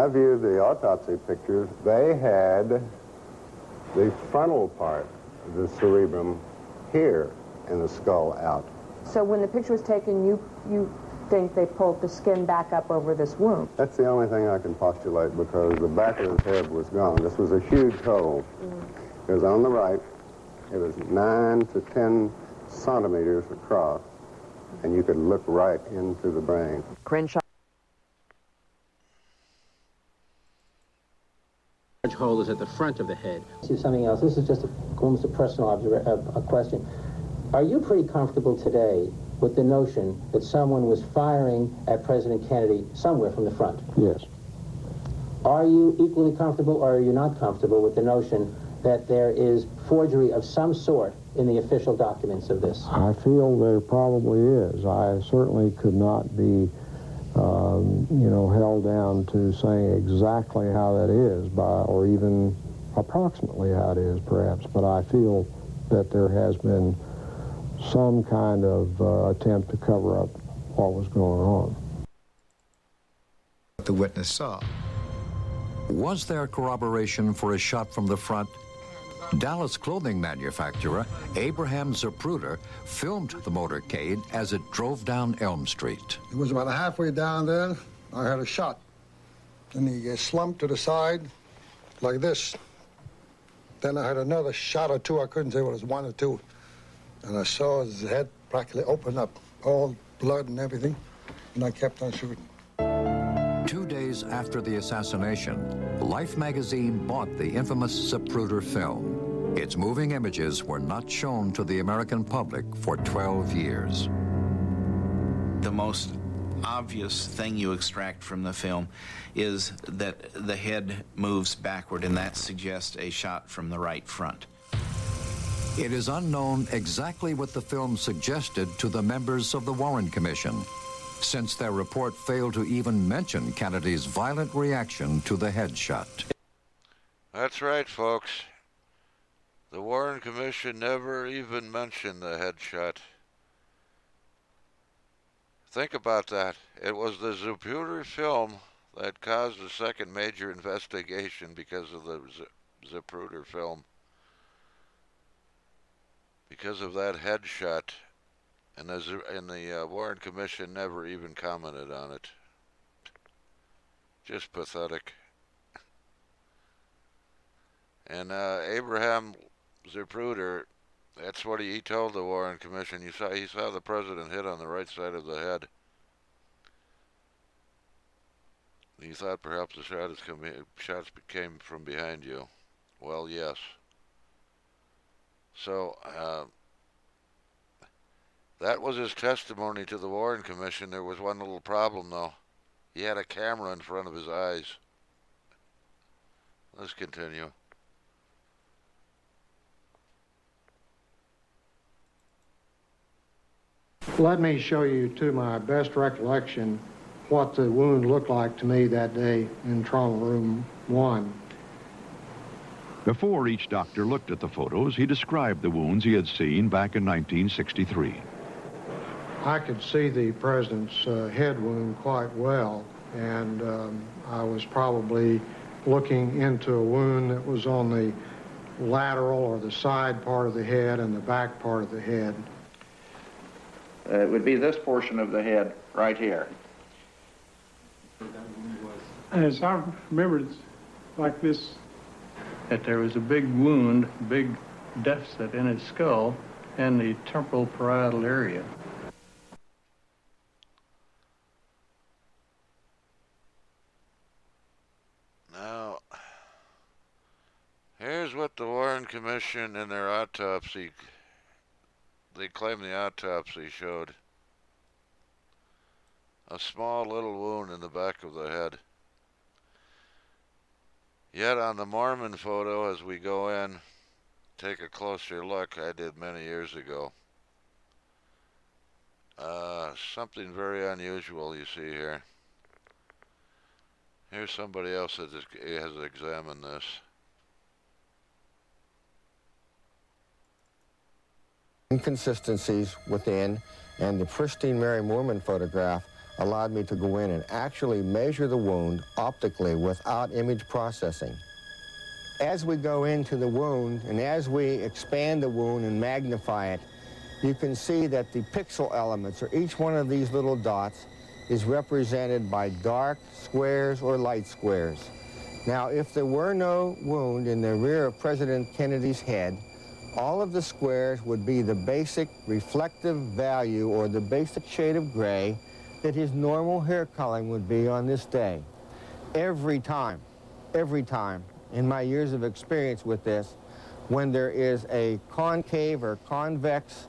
I viewed the autopsy pictures. They had the frontal part of the cerebrum here in the skull out. So when the picture was taken, you think they pulled the skin back up over this wound? That's the only thing I can postulate, because the back of his head was gone. This was a huge hole. It was on the right. It was 9 to 10 centimeters across, and you could look right into the brain. Crenshaw. Large hole is at the front of the head. See something else. This is just almost a personal a question. Are you pretty comfortable today with the notion that someone was firing at President Kennedy somewhere from the front? Yes. Are you equally comfortable, or are you not comfortable with the notion that there is forgery of some sort in the official documents of this? I feel there probably is. I certainly could not be, you know, held down to saying exactly how that is, or even approximately how it is, perhaps. But I feel that there has been some kind of attempt to cover up what was going on. The witness saw. Was there corroboration for a shot from the front? Dallas clothing manufacturer Abraham Zapruder filmed the motorcade as it drove down Elm Street. It was about halfway down there. I had a shot. And he slumped to the side like this. Then I had another shot or two. I couldn't say what it was, 1 or 2. And I saw his head practically open up, all blood and everything. And I kept on shooting. 2 days after the assassination, Life magazine bought the infamous Zapruder film. Its moving images were not shown to the American public for 12 years. The most obvious thing you extract from the film is that the head moves backward, and that suggests a shot from the right front. It is unknown exactly what the film suggested to the members of the Warren Commission, since their report failed to even mention Kennedy's violent reaction to the headshot. That's right, folks. The Warren Commission never even mentioned the headshot. Think about that. It was the Zapruder film that caused the second major investigation because of the Zapruder film. Because of that headshot. And the Warren Commission never even commented on it. Just pathetic. And Abraham Zapruder, that's what he told the Warren Commission. He saw the president hit on the right side of the head. He thought perhaps the shots came from behind you. Well, yes. So, that was his testimony to the Warren Commission. There was one little problem, though. He had a camera in front of his eyes. Let's continue. Let me show you, to my best recollection, what the wound looked like to me that day in trauma room 1. Before each doctor looked at the photos, he described the wounds he had seen back in 1963. I could see the president's head wound quite well, and I was probably looking into a wound that was on the lateral or the side part of the head and the back part of the head. It would be this portion of the head right here. As I remember, it's like this, that there was a big wound, big deficit in his skull and the temporal parietal area. Now, here's what the Warren Commission in their autopsy, they claim the autopsy showed. A small little wound in the back of the head. Yet on the Mormon photo, as we go in, take a closer look, I did many years ago. Something very unusual you see here. Here's somebody else that has examined this. Inconsistencies within, and the pristine Mary Moorman photograph allowed me to go in and actually measure the wound optically without image processing. As we go into the wound and as we expand the wound and magnify it, you can see that the pixel elements, or each one of these little dots, is represented by dark squares or light squares. Now, if there were no wound in the rear of President Kennedy's head, all of the squares would be the basic reflective value or the basic shade of gray that his normal hair coloring would be on this day. Every time in my years of experience with this, when there is a concave or convex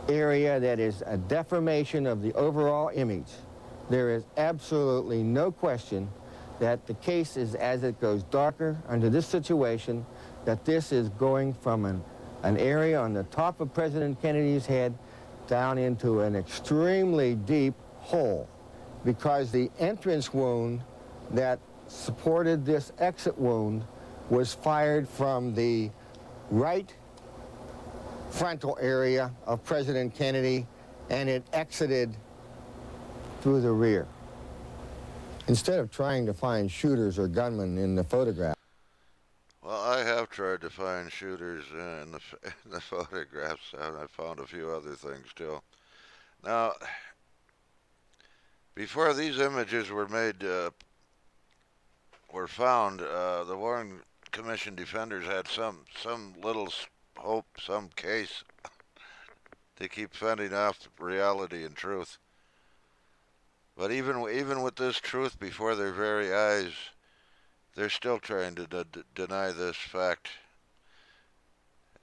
area that is a deformation of the overall image, there is absolutely no question that the case is, as it goes darker under this situation, that this is going from an area on the top of President Kennedy's head down into an extremely deep hole, because the entrance wound that supported this exit wound was fired from the right frontal area of President Kennedy, and it exited through the rear. Instead of trying to find shooters or gunmen in the photograph. Well, I have tried to find shooters in the photographs, and I found a few other things too. Now, before these images were made, were found, the Warren Commission defenders had some little hope, some case to keep fending off reality and truth. But even with this truth before their very eyes, they're still trying to deny this fact.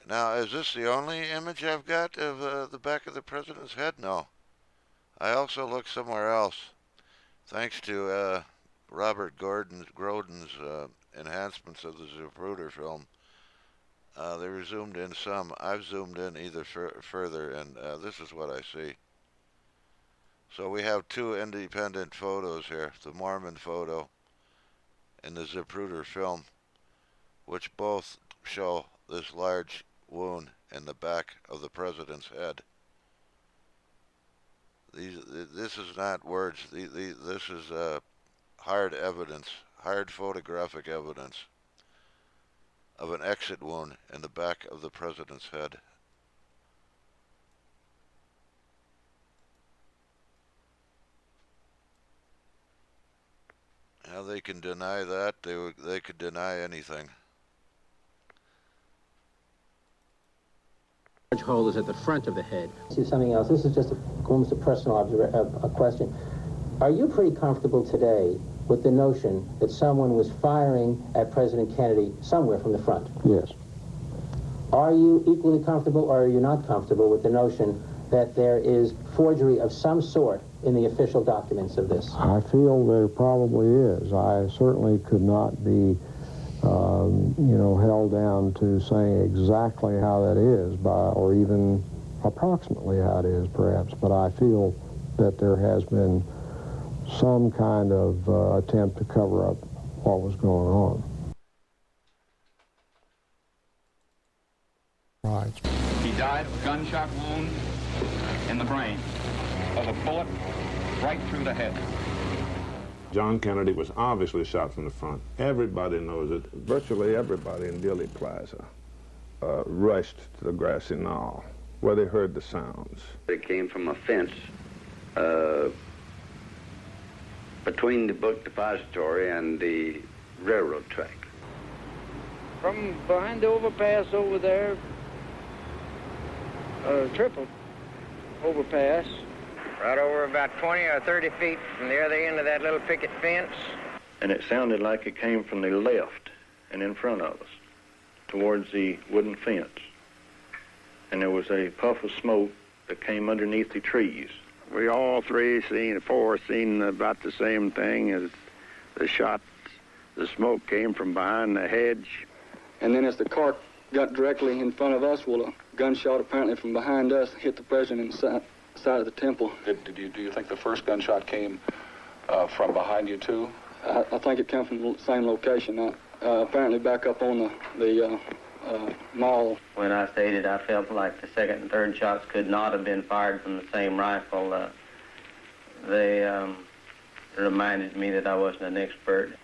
Now, is this the only image I've got of the back of the president's head? No. I also looked somewhere else. Thanks to Robert Grodin's enhancements of the Zapruder film, they were zoomed in some. I've zoomed in either further, and this is what I see. So we have two independent photos here, the Mormon photo and the Zapruder film, which both show this large wound in the back of the president's head. This is not words. This is hard evidence, hard photographic evidence of an exit wound in the back of the president's head. Now they can deny that. They could deny anything. The large hole is at the front of the head. See something else. This is just almost a personal a question. Are you pretty comfortable today with the notion that someone was firing at President Kennedy somewhere from the front? Yes. Are you equally comfortable, or are you not comfortable with the notion that there is forgery of some sort in the official documents of this? I feel there probably is. I certainly could not be, held down to saying exactly how that is, or even approximately how it is, perhaps. But I feel that there has been some kind of attempt to cover up what was going on. Right. He died of a gunshot wound in the brain, of a bullet right through the head. John Kennedy was obviously shot from the front. Everybody knows it. Virtually everybody in Dealey Plaza rushed to the grassy knoll where they heard the sounds. It came from a fence between the book depository and the railroad track. From behind the overpass over there, triple overpass. Right over about 20 or 30 feet from the other end of that little picket fence. And it sounded like it came from the left and in front of us, towards the wooden fence. And there was a puff of smoke that came underneath the trees. We all four seen about the same thing as the shot. The smoke came from behind the hedge. And then as the car got directly in front of us, well, a gunshot apparently from behind us hit the president side of the temple. Do you think the first gunshot came from behind you too? I think it came from the same location. Apparently back up on the mall. When I stated I felt like the second and third shots could not have been fired from the same rifle, They reminded me that I wasn't an expert.